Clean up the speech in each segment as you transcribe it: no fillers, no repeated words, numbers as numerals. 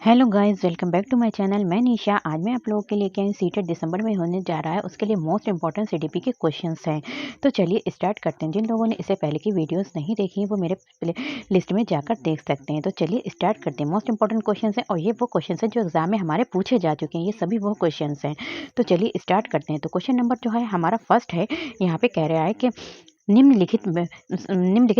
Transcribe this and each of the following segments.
Hello guys, welcome back to my channel. मैं निशा। आज मैं आप लोगों के लिए क्या सीटेट दिसंबर में होने जा रहा है, उसके लिए मोस्ट इंपॉर्टेंट सीडीपी के क्वेश्चंस हैं। तो चलिए स्टार्ट करते हैं। जिन लोगों ने इससे पहले की वीडियोस नहीं देखी वो मेरे लिस्ट में जाकर देख सकते हैं। तो चलिए स्टार्ट करते हैं। मोस्ट इंपॉर्टेंट क्वेश्चन है और ये वो क्वेश्चन है जो एग्जाम में हमारे पूछे जा चुके हैं। ये सभी वो क्वेश्चन हैं। तो चलिए स्टार्ट करते हैं। तो क्वेश्चन नंबर जो है हमारा फर्स्ट है, यहाँ पे कह रहा है कि निम्नलिखित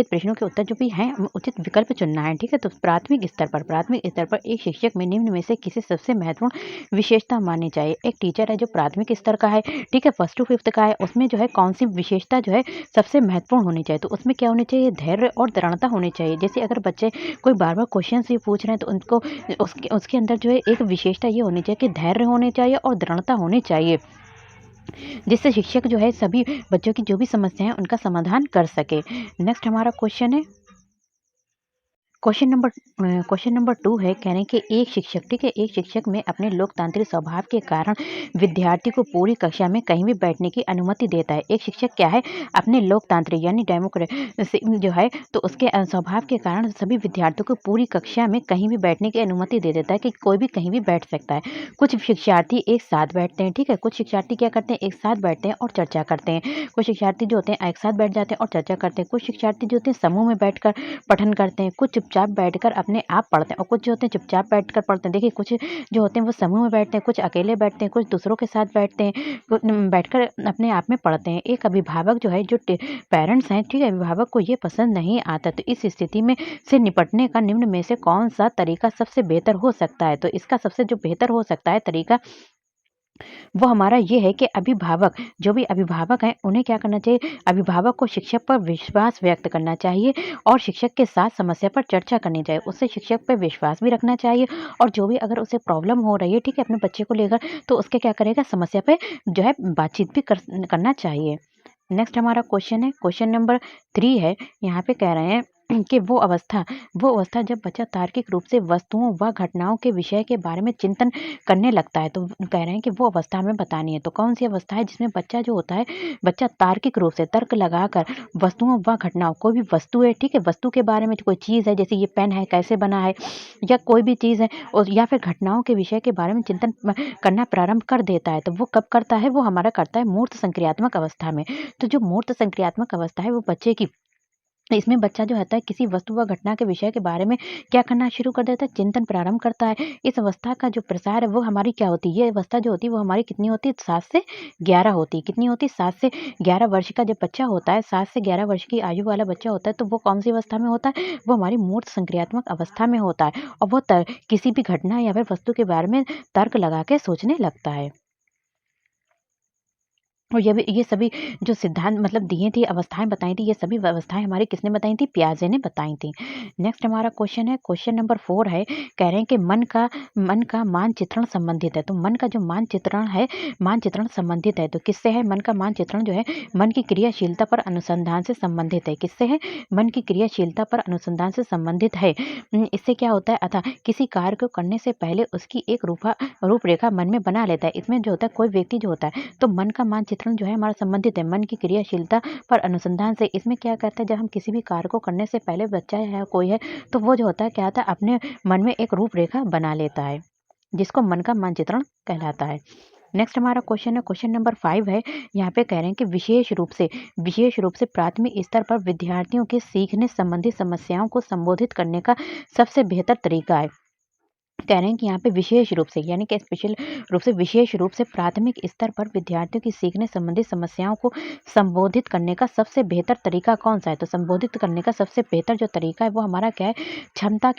प्रश्नों के उत्तर जो भी हैं उचित विकल्प चुनना है। ठीक है, तो प्राथमिक स्तर पर एक शिक्षक में निम्न में से किसी सबसे महत्वपूर्ण विशेषता माननी चाहिए। एक टीचर है जो प्राथमिक स्तर का है, ठीक है, फर्स्ट टू फिफ्थ का है, उसमें जो है कौन सी विशेषता जो है सबसे महत्वपूर्ण होनी चाहिए। तो उसमें क्या होनी चाहिए, धैर्य और दृढ़ता होनी चाहिए। जैसे अगर बच्चे कोई बार बार क्वेश्चन ये पूछ रहे हैं तो उनको उसके अंदर जो है एक विशेषता ये होनी चाहिए कि धैर्य होने चाहिए और दृढ़ता होनी चाहिए, जिससे शिक्षक जो है सभी बच्चों की जो भी समस्या है उनका समाधान कर सके। नेक्स्ट हमारा क्वेश्चन है, क्वेश्चन नंबर 2 है, कह रहे हैं कि एक शिक्षक, ठीक है, एक शिक्षक में अपने लोकतांत्रिक स्वभाव के कारण विद्यार्थी को पूरी कक्षा में कहीं भी बैठने की अनुमति देता है। एक शिक्षक क्या है, अपने लोकतांत्रिक यानी डेमोक्रेसी जो है तो उसके स्वभाव के कारण सभी विद्यार्थियों को पूरी कक्षा में कहीं भी बैठने की अनुमति दे देता है कि कोई भी कहीं भी बैठ सकता है। कुछ शिक्षार्थी एक साथ बैठते हैं, ठीक है, कुछ शिक्षार्थी क्या करते हैं, एक साथ बैठते हैं और चर्चा करते हैं। कुछ शिक्षार्थी जो होते हैं एक साथ बैठ जाते हैं और चर्चा करते हैं। कुछ शिक्षार्थी जो होते हैं समूह में बैठकर पठन करते हैं। कुछ चुपचाप बैठकर अपने आप पढ़ते हैं और कुछ जो होते हैं चुपचाप बैठकर पढ़ते हैं। देखिए, कुछ जो होते हैं वो समूह में बैठते हैं, कुछ अकेले बैठते हैं, कुछ दूसरों के साथ बैठते हैं, बैठकर अपने आप में पढ़ते हैं। एक अभिभावक जो है, जो पेरेंट्स हैं, ठीक है, अभिभावक को ये पसंद नहीं आता। तो इस स्थिति में से निपटने का निम्न में से कौन सा तरीका सबसे बेहतर हो सकता है। तो इसका सबसे जो बेहतर हो सकता है तरीका वो हमारा ये है कि अभिभावक, जो भी अभिभावक हैं उन्हें क्या करना चाहिए, अभिभावक को शिक्षक पर विश्वास व्यक्त करना चाहिए और शिक्षक के साथ समस्या पर चर्चा करनी चाहिए। उससे शिक्षक पर विश्वास भी रखना चाहिए और जो भी अगर उसे प्रॉब्लम हो रही है, ठीक है, अपने बच्चे को लेकर, तो उसके क्या करेगा, समस्या पे जो है बातचीत भी करना चाहिए। नेक्स्ट हमारा क्वेश्चन है, क्वेश्चन नंबर 3 है। यहाँ पे कह रहे हैं कि वो अवस्था जब बच्चा तार्किक रूप से वस्तुओं व घटनाओं के विषय के बारे में चिंतन करने लगता है। तो कह रहे हैं कि वो अवस्था हमें बतानी है। तो कौन सी अवस्था है जिसमें बच्चा जो होता है, बच्चा तार्किक रूप से तर्क लगाकर वस्तुओं व घटनाओं, कोई भी वस्तु है, ठीक है, वस्तु के बारे में कोई चीज़ है, जैसे ये पेन है कैसे बना है, या कोई भी चीज़ है, और या फिर घटनाओं के विषय के बारे में चिंतन करना प्रारंभ कर देता है। तो वो कब करता है, वो हमारा करता है मूर्त संक्रियात्मक अवस्था में। तो जो मूर्त संक्रियात्मक अवस्था है वो बच्चे की, इसमें बच्चा जो होता है किसी वस्तु व घटना के विषय के बारे में क्या करना शुरू कर देता है, चिंतन प्रारंभ करता है। इस अवस्था का जो प्रसार है वो हमारी क्या होती है, ये अवस्था जो होती है वो हमारी कितनी होती है, 7 से 11 होती है। कितनी होती है, 7 से 11 वर्ष का जब बच्चा होता है, 7 से 11 वर्ष की आयु वाला बच्चा होता है, तो वो कौन सी अवस्था में होता है, वो हमारी मूर्त संक्रियात्मक अवस्था में होता है और वो किसी भी घटना या फिर वस्तु के बारे में तर्क लगा के सोचने लगता है। और ये सभी जो सिद्धांत मतलब दिए थे, अवस्थाएँ बताई थी, ये सभी अवस्थाएँ हमारी किसने बताई थी, पियाजे ने बताई थी। नेक्स्ट हमारा क्वेश्चन है, क्वेश्चन नंबर 4 है, कह रहे हैं कि मन का मानचित्रण संबंधित है। तो मन का जो मानचित्रण है, मानचित्रण संबंधित है। तो किससे है, मन का मानचित्रण जो है मन की क्रियाशीलता पर अनुसंधान से संबंधित है। किससे है, मन की क्रियाशीलता पर अनुसंधान से संबंधित है। इससे क्या होता है, अतः किसी कार्य को करने से पहले उसकी एक रूपरेखा मन में बना लेता है। इसमें जो होता है कोई व्यक्ति जो होता है, तो मन का मानचित्रण जो है हमारा संबंधित है मन की क्रियाशीलता पर अनुसंधान से। इसमें क्या करता है, जब हम किसी भी कार्य को करने से पहले बच्चा है कोई है, तो वो जो होता है क्या होता है, अपने मन में एक रूपरेखा बना लेता है, जिसको मन का मानचित्रण कहलाता है। नेक्स्ट हमारा क्वेश्चन है, क्वेश्चन नंबर 5 है। यहाँ पे कह रहे हैं कि विशेष रूप से प्राथमिक स्तर पर विद्यार्थियों के सीखने संबंधी समस्याओं को संबोधित करने का सबसे बेहतर तरीका है। कह रहे हैं कि यहाँ पे विशेष रूप से, यानी कि स्पेशल रूप से, विशेष रूप से प्राथमिक स्तर पर विद्यार्थियों की सीखने संबंधी समस्याओं को संबोधित करने का सबसे बेहतर तरीका कौन सा है। तो संबोधित करने का सबसे बेहतर जो तरीका है वो हमारा क्या है, क्षमता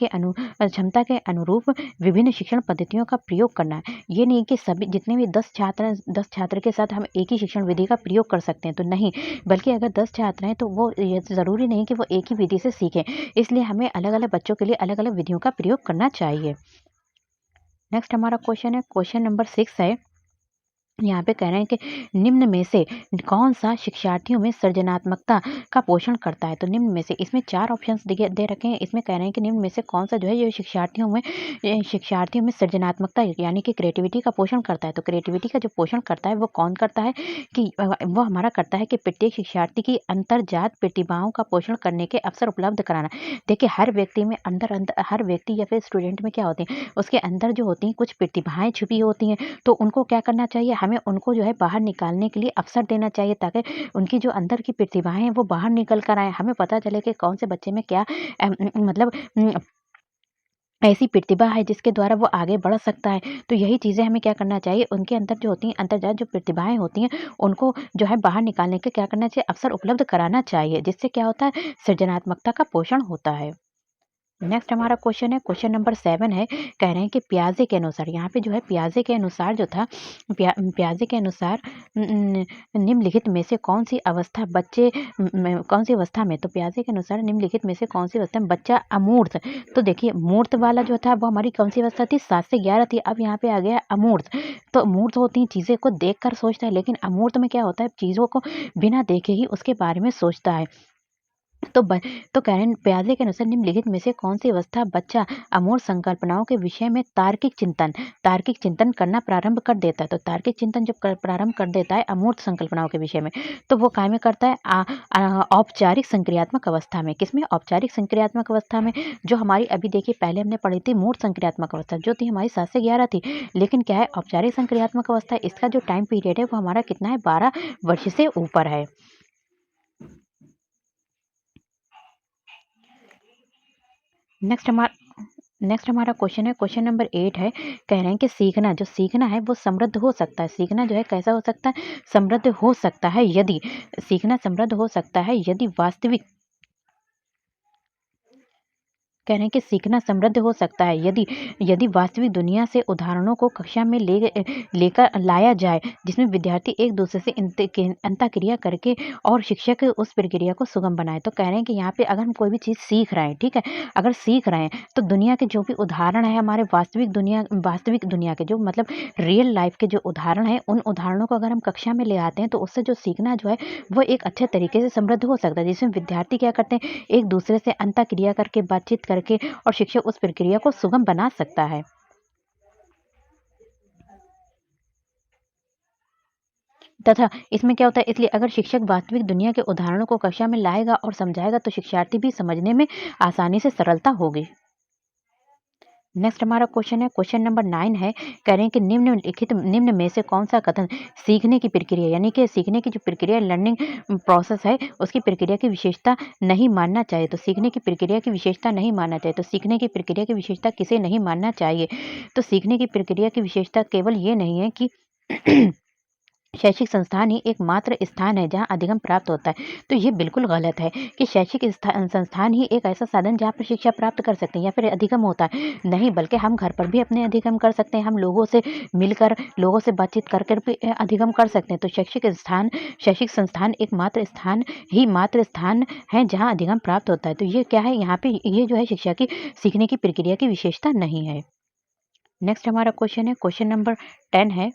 के अनुरूप विभिन्न शिक्षण पद्धतियों का प्रयोग करना है। ये नहीं कि सभी जितने भी 10 छात्र के साथ हम एक ही शिक्षण विधि का प्रयोग कर सकते हैं, तो नहीं, बल्कि अगर 10 छात्र हैं तो वो ये ज़रूरी नहीं कि वो एक ही विधि से सीखें। इसलिए हमें अलग अलग बच्चों के लिए अलग अलग विधियों का प्रयोग करना चाहिए। नेक्स्ट हमारा क्वेश्चन है, क्वेश्चन नंबर 6 है। यहाँ पे कह रहे हैं कि निम्न में से कौन-सा शिक्षार्थियों में सृजनात्मकता का पोषण करता है? तो निम्न में से इसमें 4 ऑप्शंस दिए दे रखे हैं। इसमें कह रहे हैं कि निम्न में से कौन-सा जो है ये शिक्षार्थियों में सृजनात्मकता यानी कि क्रिएटिविटी का पोषण करता है। तो क्रिएटिविटी का जो पोषण करता है वो कौन करता है कि वो हमारा करता है कि प्रत्येक शिक्षार्थी की अंतर्जात प्रतिभाओं का पोषण करने के अवसर उपलब्ध कराना। देखिए हर व्यक्ति में हर व्यक्ति या फिर स्टूडेंट में क्या होते हैं, उसके अंदर जो होती हैं कुछ प्रतिभाएँ छुपी होती हैं, तो उनको क्या करना चाहिए, हमें उनको जो है बाहर निकालने के लिए अवसर देना चाहिए ताकि उनकी जो अंदर की प्रतिभाएँ हैं वो बाहर निकल कर आएँ। हमें पता चले कि कौन से बच्चे में क्या मतलब ऐसी प्रतिभा है जिसके द्वारा वो आगे बढ़ सकता है। तो यही चीज़ें हमें क्या करना चाहिए, उनके अंदर जो होती हैं अंतर्जात जो प्रतिभाएँ होती हैं, उनको जो है बाहर निकालने का क्या करना चाहिए, अवसर उपलब्ध कराना चाहिए। जिससे क्या होता है, सृजनात्मकता का पोषण होता है। नेक्स्ट हमारा क्वेश्चन है, क्वेश्चन नंबर 7 है, कह रहे हैं कि पियाजे के अनुसार, यहाँ पे जो है पियाजे के अनुसार जो था, पियाजे के अनुसार निम्नलिखित में से कौन-सी अवस्था बच्चे कौन-सी अवस्था में, तो पियाजे के अनुसार निम्नलिखित में से कौन-सी अवस्था में बच्चा अमूर्त, तो देखिए मूर्त वाला जो था वो हमारी कौन-सी अवस्था थी, 7 से 11 थी। अब यहाँ पे आ गया अमूर्त। तो मूर्त होती हैं चीज़ें को देखकर सोचता है, लेकिन अमूर्त में क्या होता है, चीज़ों को बिना देखे ही उसके बारे में सोचता है। तो ब तो कह रहे हैं प्याजे के अनुसार निम्नलिखित में से कौन-सी अवस्था बच्चा अमूर्त संकल्पनाओं के विषय में तार्किक चिंतन करना प्रारंभ कर देता है। तो तार्किक चिंतन जब प्रारंभ कर देता है अमूर्त संकल्पनाओं के विषय में, तो वो काय में करता है, औपचारिक संक्रियात्मक अवस्था में। किसमें? औपचारिक संक्रियात्मक अवस्था में। जो हमारी अभी देखिए पहले हमने पढ़ी थी मूर्त संक्रियात्मक अवस्था, जो थी हमारी 7 से 11 थी। लेकिन क्या है, औपचारिक संक्रियात्मक अवस्था, इसका जो टाइम पीरियड है वो हमारा कितना है, 12 वर्ष से ऊपर है। नेक्स्ट हमारा क्वेश्चन है, क्वेश्चन नंबर 8 है, कह रहे हैं कि जो सीखना है वो समृद्ध हो सकता है। सीखना जो है कैसा हो सकता है, समृद्ध हो सकता है यदि सीखना समृद्ध हो सकता है यदि वास्तविक कह रहे हैं कि सीखना समृद्ध हो सकता है यदि यदि वास्तविक दुनिया से उदाहरणों को कक्षा में लेकर लाया जाए, जिसमें विद्यार्थी एक दूसरे से अंतःक्रिया करके और शिक्षक उस प्रक्रिया को सुगम बनाए। तो कह रहे हैं कि यहाँ पे अगर हम कोई भी चीज़ सीख रहे हैं, ठीक है, अगर सीख रहे हैं तो दुनिया के जो भी उदाहरण है, हमारे वास्तविक दुनिया के जो मतलब रियल लाइफ के जो उदाहरण है, उन उदाहरणों को अगर हम कक्षा में ले आते हैं तो उससे जो सीखना जो है वो एक अच्छे तरीके से समृद्ध हो सकता है, जिसमें विद्यार्थी क्या करते हैं, एक दूसरे से अंतःक्रिया करके, बातचीत करके और शिक्षक उस प्रक्रिया को सुगम बना सकता है। तथा इसमें क्या होता है, इसलिए अगर शिक्षक वास्तविक दुनिया के उदाहरणों को कक्षा में लाएगा और समझाएगा तो शिक्षार्थी भी समझने में आसानी से सरलता होगी। नेक्स्ट हमारा क्वेश्चन है, क्वेश्चन नंबर 9 है, कह रहे हैं कि निम्न में से कौन सा कथन सीखने की प्रक्रिया यानी कि सीखने की जो प्रक्रिया लर्निंग प्रोसेस है उसकी प्रक्रिया की विशेषता नहीं मानना चाहिए। तो सीखने की प्रक्रिया की विशेषता नहीं मानना चाहिए, तो सीखने की प्रक्रिया की विशेषता किसे नहीं मानना चाहिए, तो सीखने की प्रक्रिया की विशेषता केवल ये नहीं है कि शैक्षिक संस्थान ही एकमात्र स्थान है जहाँ अधिगम प्राप्त होता है। तो ये बिल्कुल गलत है कि शैक्षिक संस्थान ही एक ऐसा साधन जहाँ पर शिक्षा प्राप्त कर सकते हैं या फिर अधिगम होता है। नहीं, बल्कि हम घर पर भी अपने अधिगम कर सकते हैं। हम लोगों से मिलकर, लोगों से बातचीत कर कर भी अधिगम कर सकते हैं। तो शैक्षिक संस्थान मात्र स्थान है जहाँ अधिगम प्राप्त होता है। तो ये क्या है, यहाँ पे ये जो है शिक्षा की सीखने की प्रक्रिया की विशेषता नहीं है। नेक्स्ट हमारा क्वेश्चन है, क्वेश्चन नंबर 10 है,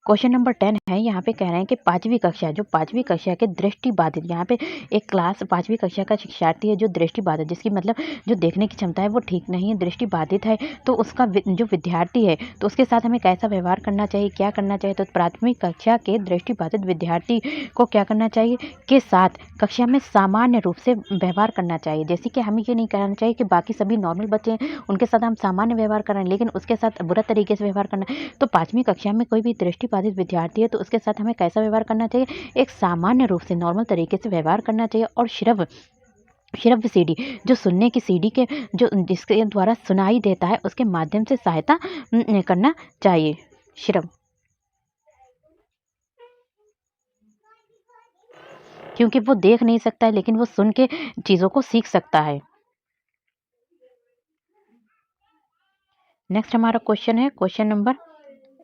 क्वेश्चन नंबर 10 है, यहाँ पे कह रहे हैं कि 5वीं कक्षा जो 5वीं कक्षा के दृष्टिबाधित, यहाँ पे एक क्लास 5वीं कक्षा का शिक्षार्थी है जो दृष्टिबाधित, जिसकी मतलब जो देखने की क्षमता है वो ठीक नहीं है, दृष्टिबाधित है। तो उसका जो विद्यार्थी है तो उसके साथ हमें कैसा व्यवहार करना चाहिए, क्या करना चाहिए, तो प्राथमिक कक्षा के दृष्टिबाधित विद्यार्थी को क्या करना चाहिए, के साथ कक्षा में सामान्य रूप से व्यवहार करना चाहिए। जैसे कि हमें ये नहीं करना चाहिए कि बाकी सभी नॉर्मल बच्चे हैं उनके साथ हम सामान्य व्यवहार कर रहे हैं, लेकिन उसके साथ बुरा तरीके से व्यवहार करना। तो 5वीं कक्षा में कोई भी दृष्टिबाधित विद्यार्थी है तो उसके साथ हमें कैसा व्यवहार करना चाहिए, एक सामान्य रूप से नॉर्मल तरीके से व्यवहार करना चाहिए। और श्रव्य सीढ़ी जो सुनने की सीढ़ी के जो जिसके द्वारा सुनाई देता है उसके माध्यम से सहायता करना चाहिए। श्रव क्योंकि वो देख नहीं सकता है लेकिन वो सुन के चीज़ों को सीख सकता है। नेक्स्ट हमारा क्वेश्चन है, क्वेश्चन नंबर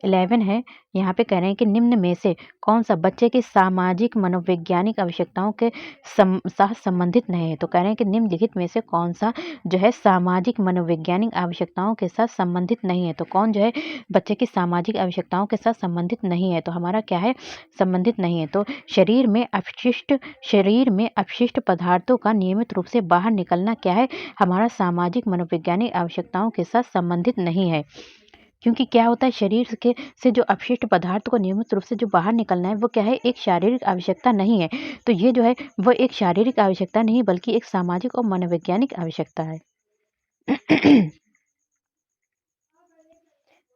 11 है, यहाँ पे कह रहे हैं कि निम्न में से कौन-सा बच्चे की सामाजिक मनोवैज्ञानिक आवश्यकताओं के साथ संबंधित नहीं है? तो कह रहे हैं कि निम्नलिखित में से कौन-सा जो है सामाजिक मनोवैज्ञानिक आवश्यकताओं के साथ संबंधित नहीं है? तो कौन जो है बच्चे की सामाजिक आवश्यकताओं के साथ संबंधित नहीं है? तो हमारा क्या है? संबंधित नहीं है। तो शरीर में अपशिष्ट पदार्थों का नियमित रूप से बाहर निकलना क्या है? हमारा सामाजिक मनोवैज्ञानिक आवश्यकताओं के साथ संबंधित नहीं है। क्योंकि क्या होता है शरीर के से जो अपशिष्ट पदार्थ को नियमित रूप से जो बाहर निकलना है वो क्या है एक शारीरिक आवश्यकता नहीं है। तो ये जो है वो एक शारीरिक आवश्यकता नहीं बल्कि एक सामाजिक और मनोवैज्ञानिक आवश्यकता है।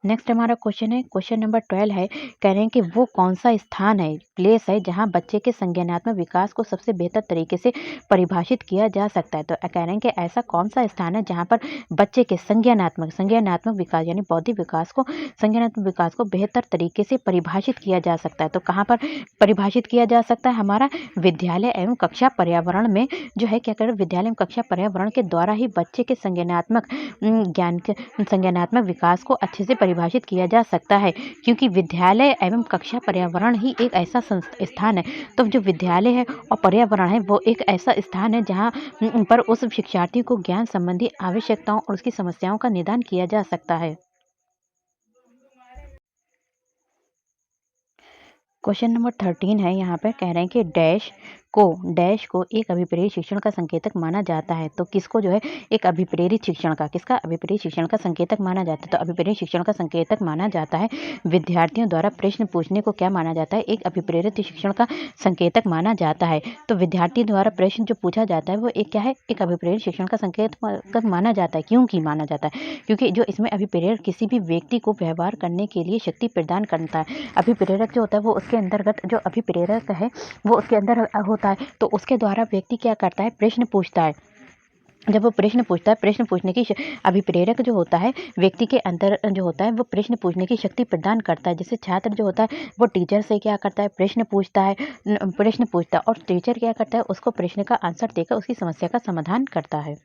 नेक्स्ट हमारा क्वेश्चन है क्वेश्चन नंबर 12 है कह रहे हैं कि वो कौन सा स्थान है प्लेस है जहाँ बच्चे के संज्ञानात्मक विकास को सबसे बेहतर तरीके से परिभाषित किया जा सकता है। तो कह रहे हैं कि ऐसा कौन सा स्थान है जहाँ पर बच्चे के संज्ञानात्मक विकास यानी बौद्धिक विकास को संज्ञानात्मक विकास को बेहतर तरीके से परिभाषित किया जा सकता है। तो कहाँ पर परिभाषित किया जा सकता है? हमारा विद्यालय एवं कक्षा पर्यावरण में जो है क्या करें विद्यालय एवं कक्षा पर्यावरण के द्वारा ही बच्चे के संज्ञानात्मक ज्ञान के संज्ञानात्मक विकास को अच्छे से परिभाषित किया जा सकता है। क्योंकि विद्यालय एवं कक्षा पर्यावरण ही एक ऐसा स्थान है। तो जो विद्यालय है और पर्यावरण है वो एक ऐसा स्थान है जहाँ पर उस शिक्षार्थी को ज्ञान संबंधी आवश्यकताओं और उसकी समस्याओं का निदान किया जा सकता है। क्वेश्चन नंबर 13 है यहाँ पे कह रहे हैं कि डैश को एक अभिप्रेरित शिक्षण का संकेतक माना जाता है। तो किसको जो है एक अभिप्रेरित शिक्षण का किसका अभिप्रेरित शिक्षण का संकेतक माना जाता है? तो अभिप्रेरित शिक्षण का संकेतक माना जाता है विद्यार्थियों द्वारा प्रश्न पूछने को क्या माना जाता है? एक अभिप्रेरित शिक्षण का संकेतक माना जाता है। तो विद्यार्थी द्वारा प्रश्न जो पूछा जाता है वो एक क्या है एक अभिप्रेरित शिक्षण का संकेतक माना जाता है। क्यों की माना जाता है? क्योंकि जो इसमें अभिप्रेरक किसी भी व्यक्ति को व्यवहार करने के लिए शक्ति प्रदान करता है। अभिप्रेरक जो होता है वो उसके अंतर्गत जो अभिप्रेरक है वो उसके अंदर होता है। तो उसके द्वारा व्यक्ति क्या करता है प्रश्न पूछता है। जब वो प्रश्न पूछता है प्रश्न पूछने की अभिप्रेरक जो होता है व्यक्ति के अंदर जो होता है वो प्रश्न पूछने की शक्ति प्रदान करता है। जैसे छात्र जो होता है वो टीचर से क्या करता है प्रश्न पूछता है और टीचर क्या करता है उसको प्रश्न का आंसर देकर उसकी समस्या का समाधान करता है।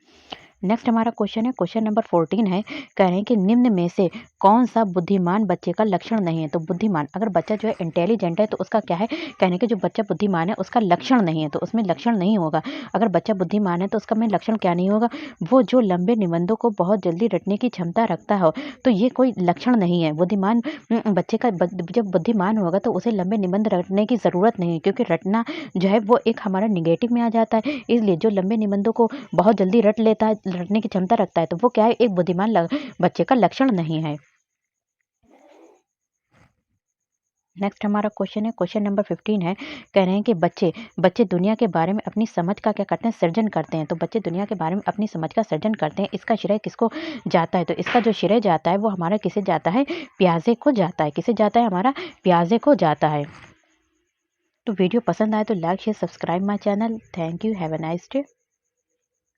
नेक्स्ट हमारा क्वेश्चन है क्वेश्चन नंबर 14 है कह रहे हैं कि निम्न में से कौन सा बुद्धिमान बच्चे का लक्षण नहीं है? तो बुद्धिमान अगर बच्चा जो है इंटेलिजेंट है तो उसका क्या है कहने कि जो बच्चा बुद्धिमान है उसका लक्षण नहीं है। तो उसमें लक्षण नहीं होगा। अगर बच्चा बुद्धिमान है तो उसका में लक्षण क्या नहीं होगा वो जो लंबे निबंधों को बहुत जल्दी रटने की क्षमता रखता हो तो ये कोई लक्षण नहीं है। बुद्धिमान बच्चे का जब बुद्धिमान होगा तो उसे लंबे निबंध रटने की ज़रूरत नहीं है क्योंकि रटना जो है वो एक हमारा निगेटिव में आ जाता है। इसलिए जो लंबे निबंधों को बहुत जल्दी रटने की क्षमता रखता है तो वो क्या है एक बुद्धिमान बच्चे का लक्षण नहीं है। नेक्स्ट हमारा क्वेश्चन है क्वेश्चन नंबर 15 है कह रहे हैं कि बच्चे दुनिया के बारे में अपनी समझ का क्या करते हैं सृजन करते हैं। तो बच्चे दुनिया के बारे में अपनी समझ का सृजन करते हैं। इसका श्रेय किसको जाता है? तो इसका जो श्रेय जाता है वो हमारा किसे जाता है प्याजे को जाता है। किसे जाता है हमारा प्याजे को जाता है। तो वीडियो पसंद आए तो like share subscribe my channel. Thank you. Have a nice day.